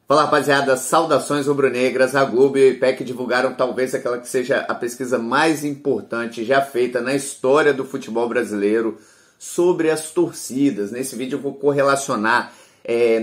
Fala rapaziada, saudações rubro-negras. A Globo e o IPEC divulgaram talvez aquela que seja a pesquisa mais importante já feita na história do futebol brasileiro sobre as torcidas. Nesse vídeo eu vou correlacionar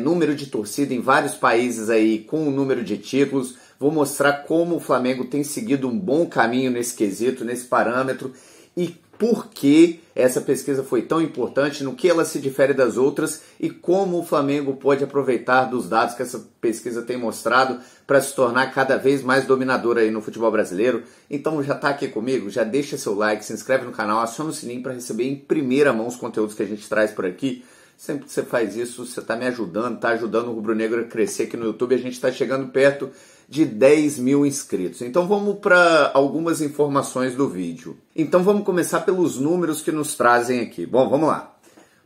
número de torcida em vários países aí com o número de títulos. Vou mostrar como o Flamengo tem seguido um bom caminho nesse quesito, nesse parâmetro, e por que essa pesquisa foi tão importante, no que ela se difere das outras e como o Flamengo pode aproveitar dos dados que essa pesquisa tem mostrado para se tornar cada vez mais dominador aí no futebol brasileiro. Então já está aqui comigo? Já deixa seu like, se inscreve no canal, aciona o sininho para receber em primeira mão os conteúdos que a gente traz por aqui. Sempre que você faz isso, você está me ajudando, está ajudando o Rubro Negro a crescer aqui no YouTube. A gente está chegando perto de 10 mil inscritos. Então vamos para algumas informações do vídeo. Então vamos começar pelos números que nos trazem aqui. Bom, vamos lá.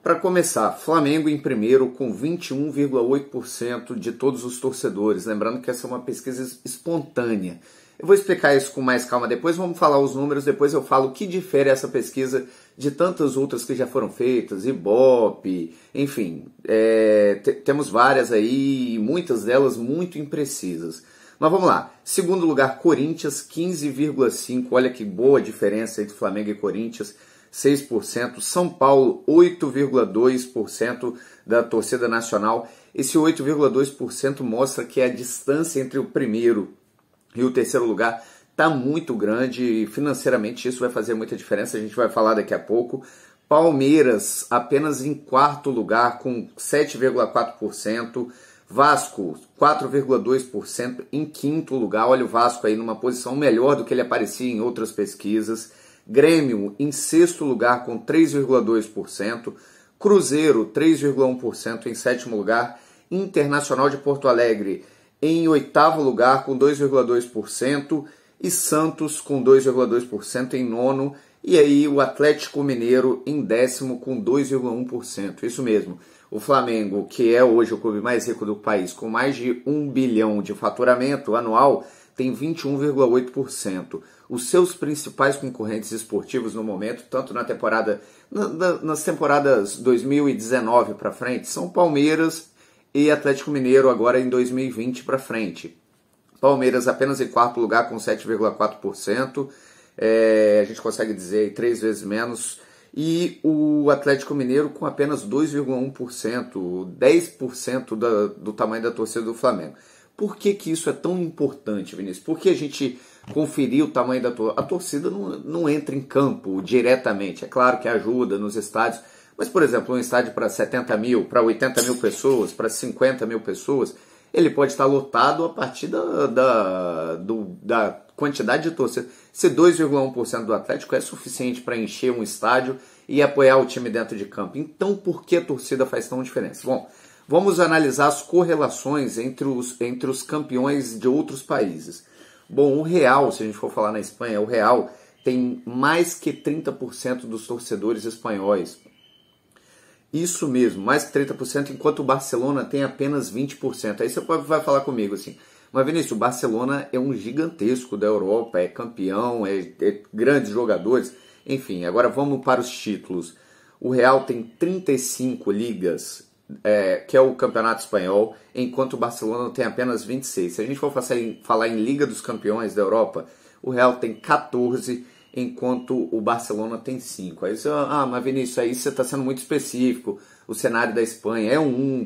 Para começar, Flamengo em primeiro com 21,8% de todos os torcedores. Lembrando que essa é uma pesquisa espontânea. Eu vou explicar isso com mais calma depois, vamos falar os números, depois eu falo o que difere essa pesquisa de tantas outras que já foram feitas, Ibope, enfim, temos várias aí, muitas delas muito imprecisas. Mas vamos lá, segundo lugar, Corinthians, 15,5%, olha que boa diferença entre Flamengo e Corinthians, 6%, São Paulo, 8,2% da torcida nacional. Esse 8,2% mostra que a distância entre o primeiro e o terceiro lugar está muito grande e financeiramente isso vai fazer muita diferença, a gente vai falar daqui a pouco. Palmeiras apenas em quarto lugar com 7,4%, Vasco 4,2% em quinto lugar, olha o Vasco aí numa posição melhor do que ele aparecia em outras pesquisas. Grêmio em sexto lugar com 3,2%, Cruzeiro 3,1% em sétimo lugar, Internacional de Porto Alegre em oitavo lugar com 2,2% e Santos com 2,2% em nono, e aí o Atlético Mineiro em décimo com 2,1%. Isso mesmo, o Flamengo, que é hoje o clube mais rico do país, com mais de 1 bilhão de faturamento anual, tem 21,8%. Os seus principais concorrentes esportivos no momento, tanto na temporada, nas temporadas 2019 para frente, são Palmeiras e Atlético Mineiro agora em 2020 para frente. Palmeiras apenas em quarto lugar com 7,4%, a gente consegue dizer 3 vezes menos, e o Atlético Mineiro com apenas 2,1%, 10% do tamanho da torcida do Flamengo. Por que isso é tão importante, Vinícius? Porque a gente conferir o tamanho da torcida. A torcida não entra em campo diretamente, é claro que ajuda nos estádios, mas, por exemplo, um estádio para 70 mil, para 80 mil pessoas, para 50 mil pessoas, ele pode estar lotado a partir da quantidade de torcida. Se 2,1% do Atlético é suficiente para encher um estádio e apoiar o time dentro de campo. Então, por que a torcida faz tão diferença? Bom, vamos analisar as correlações entre os campeões de outros países. Bom, o Real, se a gente for falar na Espanha, o Real tem mais que 30% dos torcedores espanhóis. Isso mesmo, mais que 30%, enquanto o Barcelona tem apenas 20%. Aí você vai falar comigo assim, mas Vinícius, o Barcelona é um gigantesco da Europa, é campeão, é grandes jogadores, enfim, agora vamos para os títulos. O Real tem 35 ligas, que é o campeonato espanhol, enquanto o Barcelona tem apenas 26. Se a gente for falar em Liga dos Campeões da Europa, o Real tem 14, enquanto o Barcelona tem 5. Aí você, mas Vinícius, aí você está sendo muito específico, o cenário da Espanha é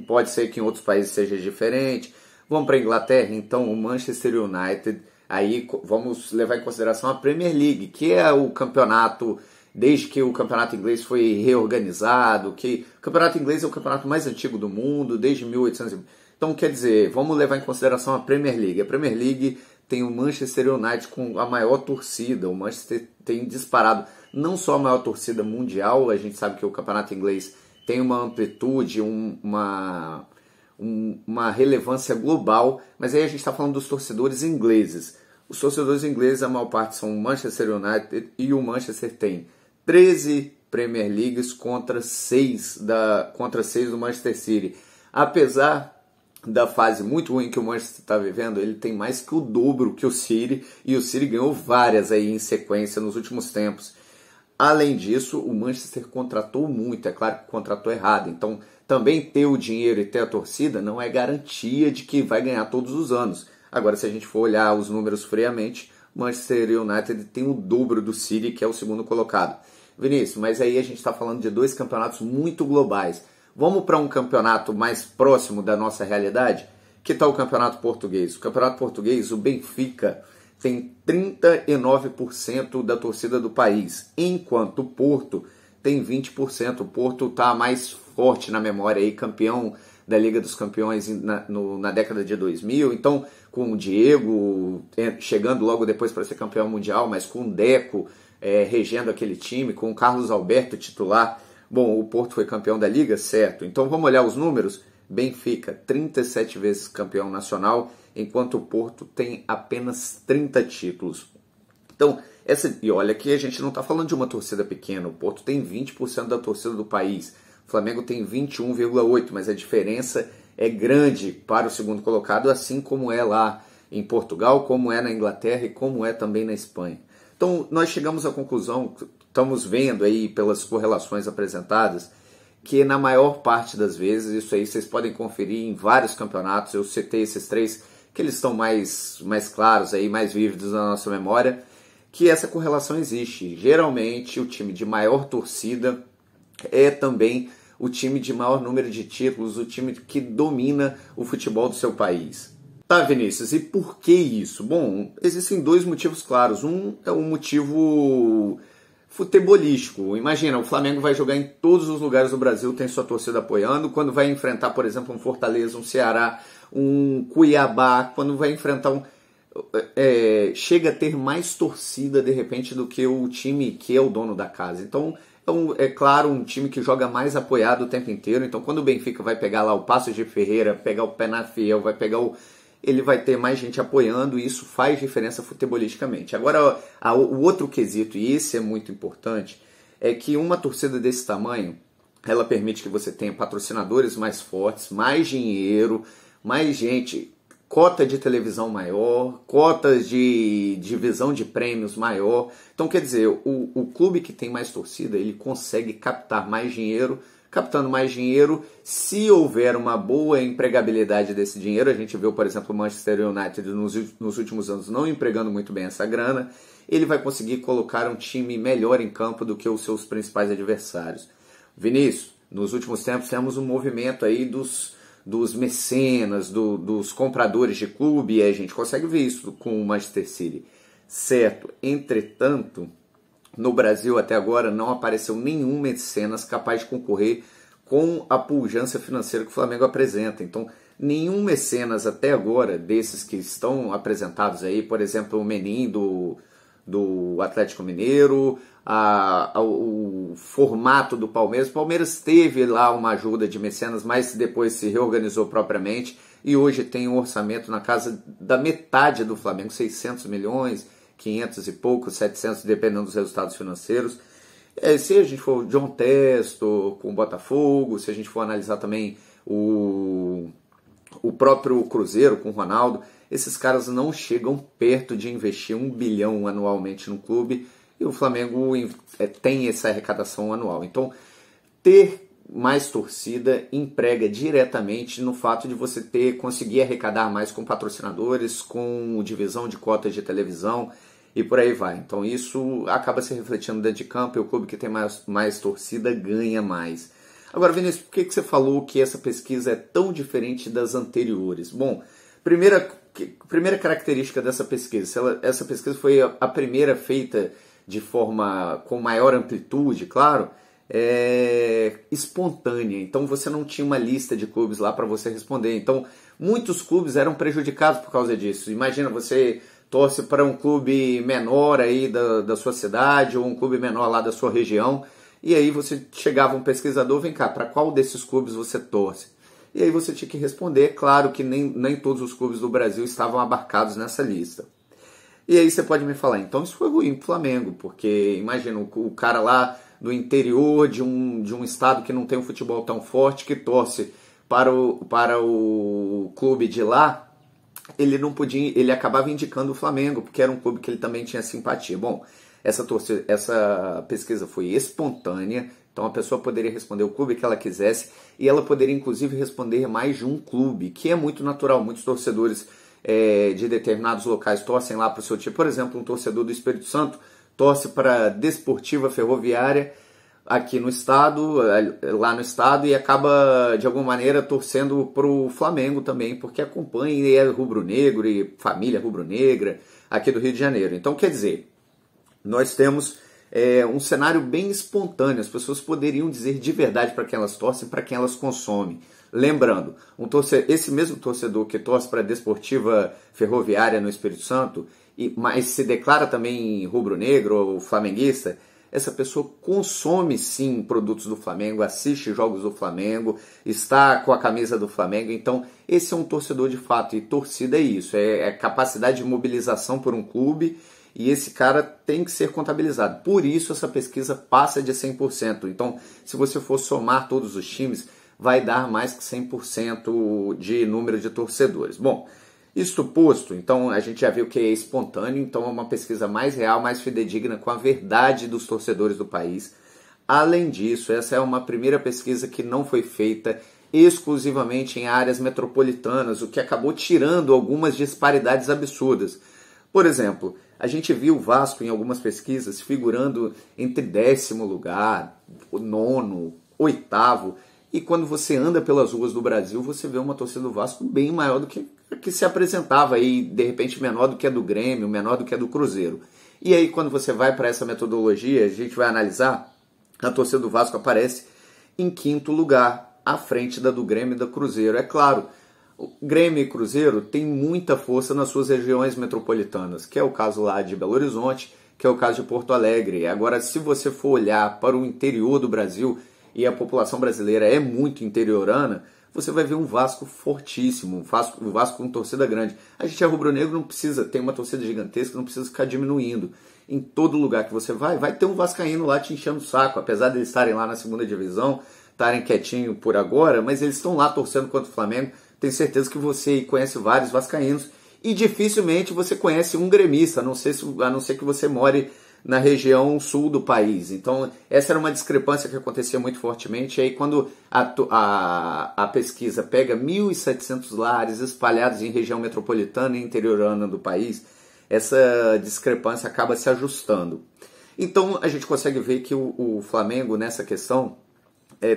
pode ser que em outros países seja diferente. Vamos para a Inglaterra, então o Manchester United, aí vamos levar em consideração a Premier League, que é o campeonato, desde que o campeonato inglês foi reorganizado, que o campeonato inglês é o campeonato mais antigo do mundo, desde 1800. Então, quer dizer, vamos levar em consideração a Premier League. A Premier League tem o Manchester United com a maior torcida. O Manchester tem disparado não só a maior torcida mundial, a gente sabe que o campeonato inglês tem uma amplitude, uma relevância global, mas aí a gente está falando dos torcedores ingleses. Os torcedores ingleses, a maior parte são o Manchester United, e o Manchester tem 13 Premier Leagues contra 6 do Manchester City. Apesar da fase muito ruim que o Manchester está vivendo, ele tem mais que o dobro que o City, e o City ganhou várias aí em sequência nos últimos tempos. Além disso, o Manchester contratou muito, é claro que contratou errado. Então, também ter o dinheiro e ter a torcida não é garantia de que vai ganhar todos os anos. Agora, se a gente for olhar os números friamente, o Manchester United tem o dobro do City, que é o segundo colocado. Vinícius, mas aí a gente está falando de dois campeonatos muito globais. Vamos para um campeonato mais próximo da nossa realidade? Que tal o campeonato português? O campeonato português, o Benfica tem 39% da torcida do país, enquanto o Porto tem 20%. O Porto está mais forte na memória, aí, campeão da Liga dos Campeões na década de 2000. Então, com o Diego chegando logo depois para ser campeão mundial, mas com o Deco regendo aquele time, com o Carlos Alberto titular. Bom, o Porto foi campeão da Liga, certo. Então vamos olhar os números. Benfica, 37 vezes campeão nacional, enquanto o Porto tem apenas 30 títulos. Então, e olha que a gente não está falando de uma torcida pequena. O Porto tem 20% da torcida do país. O Flamengo tem 21,8%, mas a diferença é grande para o segundo colocado, assim como é lá em Portugal, como é na Inglaterra e como é também na Espanha. Então, nós chegamos à conclusão, estamos vendo aí pelas correlações apresentadas, que na maior parte das vezes, isso aí vocês podem conferir em vários campeonatos, eu citei esses três, que eles estão mais claros, aí, mais vívidos na nossa memória, que essa correlação existe. Geralmente, o time de maior torcida é também o time de maior número de títulos, o time que domina o futebol do seu país. Tá, Vinícius, e por que isso? Bom, existem dois motivos claros. Um é um motivo futebolístico. Imagina, o Flamengo vai jogar em todos os lugares do Brasil, tem sua torcida apoiando. Quando vai enfrentar, por exemplo, um Fortaleza, um Ceará, um Cuiabá, quando vai enfrentar chega a ter mais torcida, de repente, do que o time que é o dono da casa. Então, é claro, um time que joga mais apoiado o tempo inteiro. Então, quando o Benfica vai pegar lá o Paços de Ferreira, pegar o Penafiel, vai pegar ele vai ter mais gente apoiando e isso faz diferença futebolisticamente. Agora, o outro quesito, e esse é muito importante, é que uma torcida desse tamanho, ela permite que você tenha patrocinadores mais fortes, mais dinheiro, mais gente, cota de televisão maior, cotas de divisão de prêmios maior. Então, quer dizer, o clube que tem mais torcida, ele consegue captar mais dinheiro. Captando mais dinheiro, se houver uma boa empregabilidade desse dinheiro, a gente viu, por exemplo, o Manchester United nos últimos anos não empregando muito bem essa grana, ele vai conseguir colocar um time melhor em campo do que os seus principais adversários. Vinícius, nos últimos tempos temos um movimento aí dos mecenas, dos compradores de clube, e a gente consegue ver isso com o Manchester City. Certo, entretanto, no Brasil, até agora, não apareceu nenhum mecenas capaz de concorrer com a pujança financeira que o Flamengo apresenta. Então, nenhum mecenas até agora, desses que estão apresentados aí, por exemplo, o Menin do Atlético Mineiro, o formato do Palmeiras. O Palmeiras teve lá uma ajuda de mecenas, mas depois se reorganizou propriamente e hoje tem um orçamento na casa da metade do Flamengo, 600 milhões, 500 e pouco, 700, dependendo dos resultados financeiros. Se a gente for John Testo com o Botafogo, se a gente for analisar também o próprio Cruzeiro com o Ronaldo, esses caras não chegam perto de investir 1 bilhão anualmente no clube e o Flamengo tem essa arrecadação anual. Então, ter mais torcida emprega diretamente no fato de você conseguir arrecadar mais com patrocinadores, com divisão de cotas de televisão e por aí vai. Então isso acaba se refletindo dentro de campo e o clube que tem mais torcida ganha mais. Agora, Vinícius, por que você falou que essa pesquisa é tão diferente das anteriores? Bom, primeira característica dessa pesquisa, essa pesquisa foi a primeira feita de forma com maior amplitude, claro, espontânea. Então você não tinha uma lista de clubes lá para você responder. Então muitos clubes eram prejudicados por causa disso. Imagina, você torce para um clube menor aí da sua cidade ou um clube menor lá da sua região e aí você chegava um pesquisador, vem cá, para qual desses clubes você torce? E aí você tinha que responder. Claro que nem todos os clubes do Brasil estavam abarcados nessa lista. E aí você pode me falar, então isso foi ruim pro Flamengo, porque imagina o cara lá do interior de um estado que não tem um futebol tão forte, que torce para o clube de lá, ele não podia, ele acabava indicando o Flamengo, porque era um clube que ele também tinha simpatia. Bom, essa pesquisa foi espontânea, então a pessoa poderia responder o clube que ela quisesse e ela poderia inclusive responder mais de um clube, que é muito natural. Muitos torcedores de determinados locais torcem lá para o seu time. Por exemplo, um torcedor do Espírito Santo torce para a Desportiva Ferroviária aqui no estado, lá no estado, e acaba de alguma maneira torcendo para o Flamengo também, porque acompanha e é rubro-negro e família rubro-negra aqui do Rio de Janeiro. Então, quer dizer, nós temos um cenário bem espontâneo. As pessoas poderiam dizer de verdade para quem elas torcem, para quem elas consomem. Lembrando, esse mesmo torcedor que torce para a Desportiva Ferroviária no Espírito Santo, mas se declara também rubro-negro ou flamenguista, essa pessoa consome sim produtos do Flamengo, assiste jogos do Flamengo, está com a camisa do Flamengo. Então esse é um torcedor de fato, e torcida é isso, é capacidade de mobilização por um clube, e esse cara tem que ser contabilizado. Por isso essa pesquisa passa de 100%. Então se você for somar todos os times, vai dar mais que 100% de número de torcedores. Bom, isto posto, então a gente já viu que é espontâneo, então é uma pesquisa mais real, mais fidedigna com a verdade dos torcedores do país. Além disso, essa é uma primeira pesquisa que não foi feita exclusivamente em áreas metropolitanas, o que acabou tirando algumas disparidades absurdas. Por exemplo, a gente viu o Vasco em algumas pesquisas figurando entre 10º lugar, 9º, 8º, e quando você anda pelas ruas do Brasil, você vê uma torcida do Vasco bem maior do que se apresentava aí, de repente menor do que a do Grêmio, menor do que a do Cruzeiro. E aí quando você vai para essa metodologia, a gente vai analisar, a torcida do Vasco aparece em 5º lugar, à frente da do Grêmio e da Cruzeiro. É claro, o Grêmio e Cruzeiro têm muita força nas suas regiões metropolitanas, que é o caso lá de Belo Horizonte, que é o caso de Porto Alegre. Agora, se você for olhar para o interior do Brasil, e a população brasileira é muito interiorana, você vai ver um Vasco fortíssimo, um Vasco com torcida grande. A gente é rubro-negro, não precisa, tem uma torcida gigantesca, não precisa ficar diminuindo. Em todo lugar que você vai ter um vascaíno lá te enchendo o saco, apesar de eles estarem lá na 2ª divisão, estarem quietinho por agora, mas eles estão lá torcendo contra o Flamengo. Tenho certeza que você conhece vários vascaínos e dificilmente você conhece um gremista, a não ser que você more na região sul do país. Então essa era uma discrepância que acontecia muito fortemente. E aí quando a pesquisa pega 1.700 lares espalhados em região metropolitana e interiorana do país, essa discrepância acaba se ajustando. Então a gente consegue ver que o Flamengo nessa questão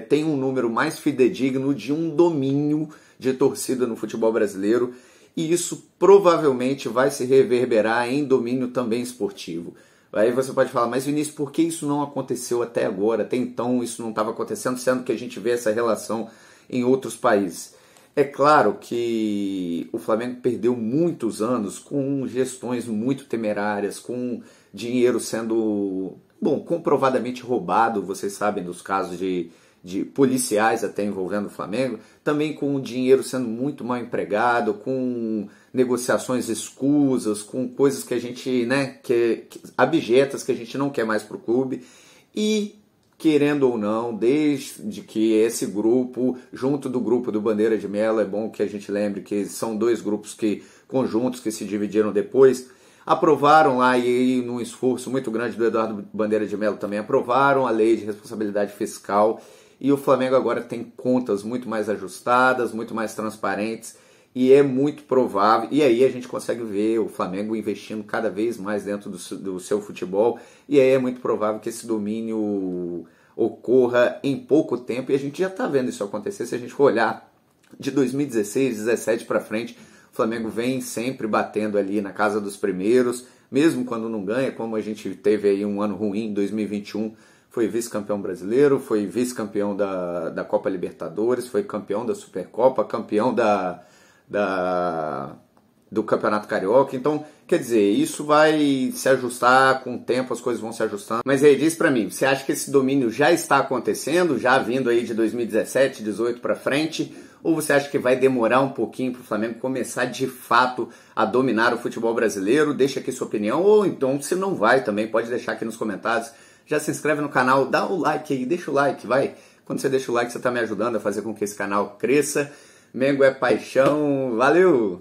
tem um número mais fidedigno de um domínio de torcida no futebol brasileiro, e isso provavelmente vai se reverberar em domínio também esportivo. Aí você pode falar, mas Vinícius, por que isso não aconteceu até agora? Até então isso não estava acontecendo, sendo que a gente vê essa relação em outros países. É claro que o Flamengo perdeu muitos anos com gestões muito temerárias, com dinheiro sendo, comprovadamente roubado. Vocês sabem dos casos de policiais até envolvendo o Flamengo, também com o dinheiro sendo muito mal empregado, com negociações escusas, com coisas que a gente, abjetas, que a gente não quer mais para o clube. E, querendo ou não, desde que esse grupo, junto do grupo do Bandeira de Melo, é bom que a gente lembre que são dois grupos conjuntos que se dividiram depois, aprovaram lá, e aí num esforço muito grande do Eduardo Bandeira de Melo também, aprovaram a lei de responsabilidade fiscal, e o Flamengo agora tem contas muito mais ajustadas, muito mais transparentes, e é muito provável, e aí a gente consegue ver o Flamengo investindo cada vez mais dentro do seu futebol, e aí é muito provável que esse domínio ocorra em pouco tempo, e a gente já está vendo isso acontecer. Se a gente for olhar de 2016, 2017 para frente, o Flamengo vem sempre batendo ali na casa dos primeiros, mesmo quando não ganha, como a gente teve aí um ano ruim em 2021, foi vice-campeão brasileiro, foi vice-campeão da Copa Libertadores, foi campeão da Supercopa, campeão do Campeonato Carioca. Então, quer dizer, isso vai se ajustar com o tempo, as coisas vão se ajustando. Mas aí, diz pra mim, você acha que esse domínio já está acontecendo, já vindo aí de 2017, 2018 para frente, ou você acha que vai demorar um pouquinho para o Flamengo começar de fato a dominar o futebol brasileiro? Deixa aqui sua opinião, ou então se não vai também, pode deixar aqui nos comentários. Já se inscreve no canal, dá o like aí, deixa o like, vai. Quando você deixa o like, você está me ajudando a fazer com que esse canal cresça. Mengo é paixão, valeu!